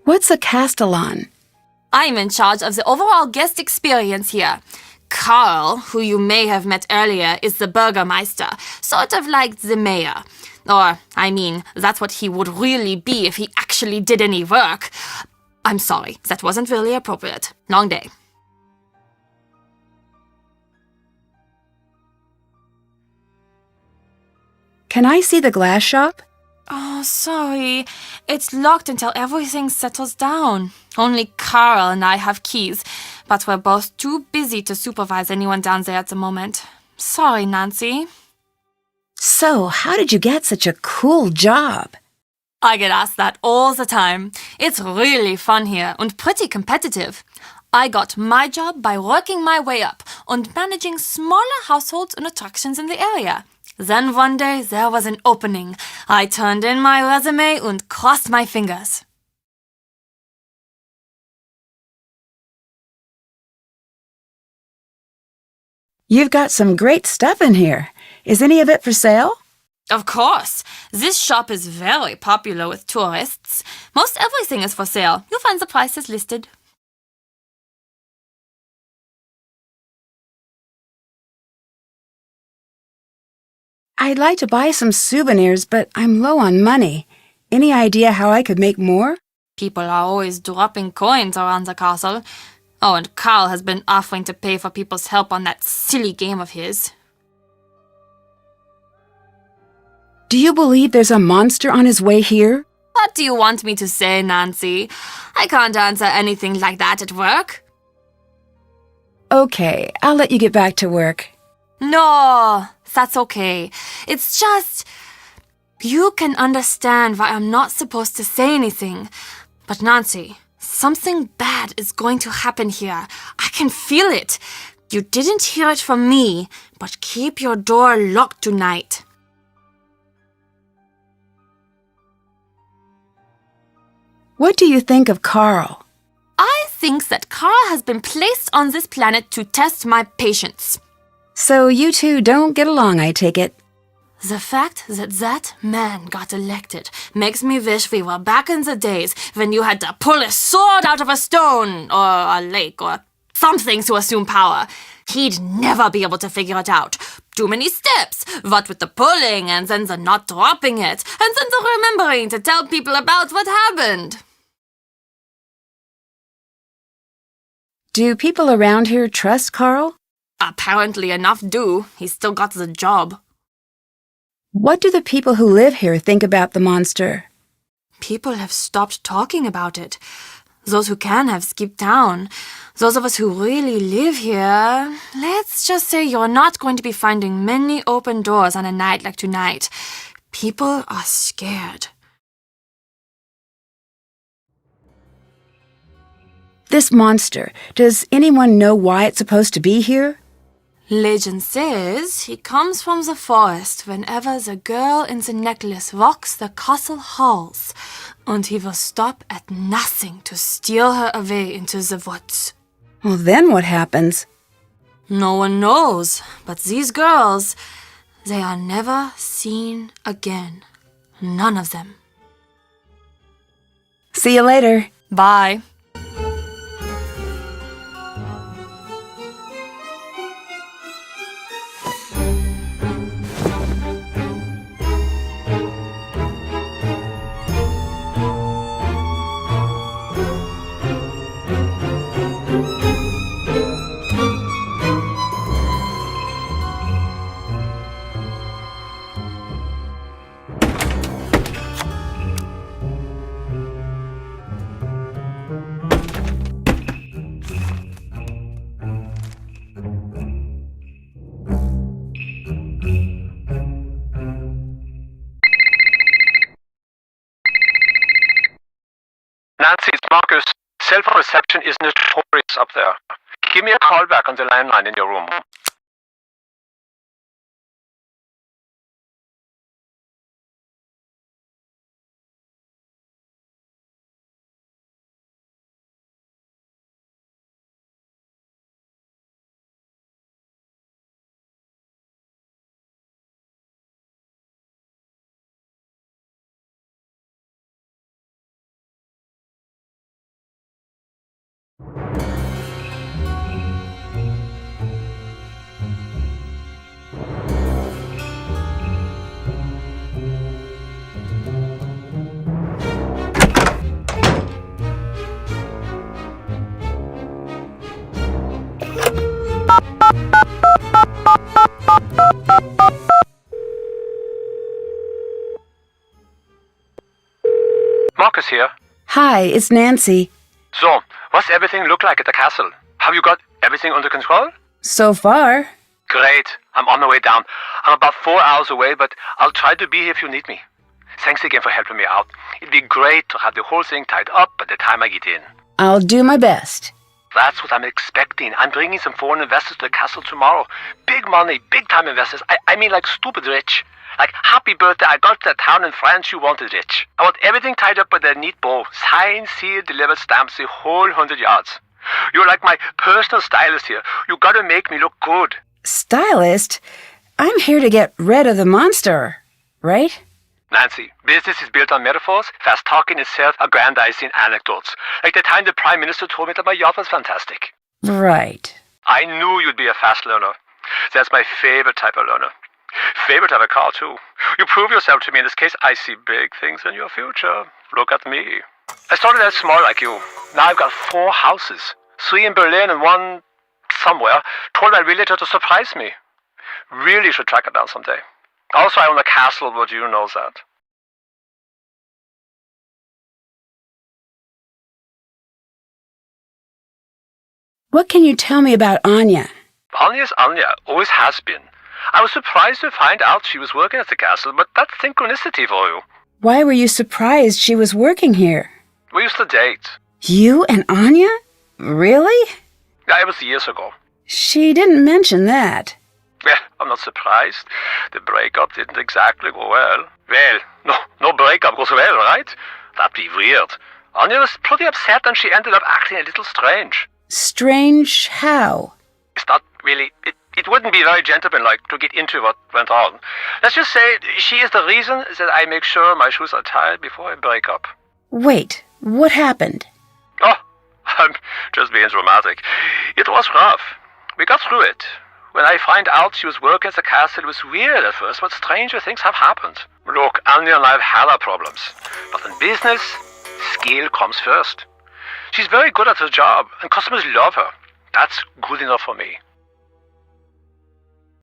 What's a Castellan? I'm in charge of the overall guest experience here. Carl, who you may have met earlier, is the Burgermeister, sort of like the mayor. Or, I mean, that's what he would really be if he actually did any work. I'm sorry, that wasn't really appropriate. Long day. Can I see the glass shop? Oh, sorry. It's locked until everything settles down. Only Carl and I have keys, but we're both too busy to supervise anyone down there at the moment. Sorry, Nancy. So, how did you get such a cool job? I get asked that all the time. It's really fun here and pretty competitive. I got my job by working my way up and managing smaller households and attractions in the area. Then one day there was an opening. I turned in my resume and crossed my fingers. You've got some great stuff in here. Is any of it for sale? Of course. This shop is very popular with tourists. Most everything is for sale. You'll find the prices listed. I'd like to buy some souvenirs, but I'm low on money. Any idea how I could make more? People are always dropping coins around the castle. Oh, and Carl has been offering to pay for people's help on that silly game of his. Do you believe there's a monster on his way here? What do you want me to say, Nancy? I can't answer anything like that at work. Okay, I'll let you get back to work. No, that's okay. It's just... You can understand why I'm not supposed to say anything. But Nancy, something bad is going to happen here. I can feel it. You didn't hear it from me, but keep your door locked tonight. What do you think of Carl? I think that Carl has been placed on this planet to test my patience. So you two don't get along, I take it. The fact that that man got elected makes me wish we were back in the days when you had to pull a sword out of a stone or a lake or something to assume power. He'd never be able to figure it out. Too many steps, what with the pulling and then the not dropping it, and then the remembering to tell people about what happened. Do people around here trust Carl? Apparently enough do. He's still got the job. What do the people who live here think about the monster? People have stopped talking about it. Those who can have skipped town. Those of us who really live here, let's just say you're not going to be finding many open doors on a night like tonight. People are scared. This monster, does anyone know why it's supposed to be here? Legend says he comes from the forest whenever the girl in the necklace walks the castle halls, and he will stop at nothing to steal her away into the woods. Well, then what happens? No one knows, but these girls, they are never seen again. None of them. See you later. Bye. Nancy, it's Marcus. Cell phone reception is notorious up there. Give me a call back on the landline in your room. Marcus here. Hi, it's Nancy. So, what's everything look like at the castle? Have you got everything under control? So far. Great. I'm on my way down. I'm about 4 hours away, but I'll try to be here if you need me. Thanks again for helping me out. It'd be great to have the whole thing tied up by the time I get in. I'll do my best. That's what I'm expecting. I'm bringing some foreign investors to the castle tomorrow. Big money, big time investors. I mean like stupid rich. Like, happy birthday, I got to that town in France you wanted rich. I want everything tied up with a neat bow. Signed, sealed, delivered, stamps, the whole 100 yards. You're like my personal stylist here. You gotta make me look good. Stylist? I'm here to get rid of the monster, right? Nancy, business is built on metaphors, fast talking and self-aggrandizing anecdotes. Like the time the Prime Minister told me that my yacht was fantastic. Right. I knew you'd be a fast learner. That's my favorite type of learner. Favorite type of car, too. You prove yourself to me in this case. I see big things in your future. Look at me. I started out small like you. Now I've got 4 houses. 3 in Berlin and 1 somewhere. Told my realtor to surprise me. Really should track it down someday. Also, I own a castle, but you know that. What can you tell me about Anya? Anya's Anya, always has been. I was surprised to find out she was working at the castle, but that's synchronicity for you. Why were you surprised she was working here? We used to date. You and Anya? Really? Yeah, it was years ago. She didn't mention that. Yeah, I'm not surprised. The breakup didn't exactly go well. Well, no breakup goes well, right? That'd be weird. Anya was pretty upset and she ended up acting a little strange. Strange how? It's not really... It wouldn't be very gentlemanlike to get into what went on. Let's just say she is the reason that I make sure my shoes are tied before I break up. Wait, what happened? Oh, I'm just being dramatic. It was rough. We got through it. When I find out she was working at the castle, it was weird at first, but stranger things have happened. Look, Anya and I have had our problems. But in business, skill comes first. She's very good at her job, and customers love her. That's good enough for me.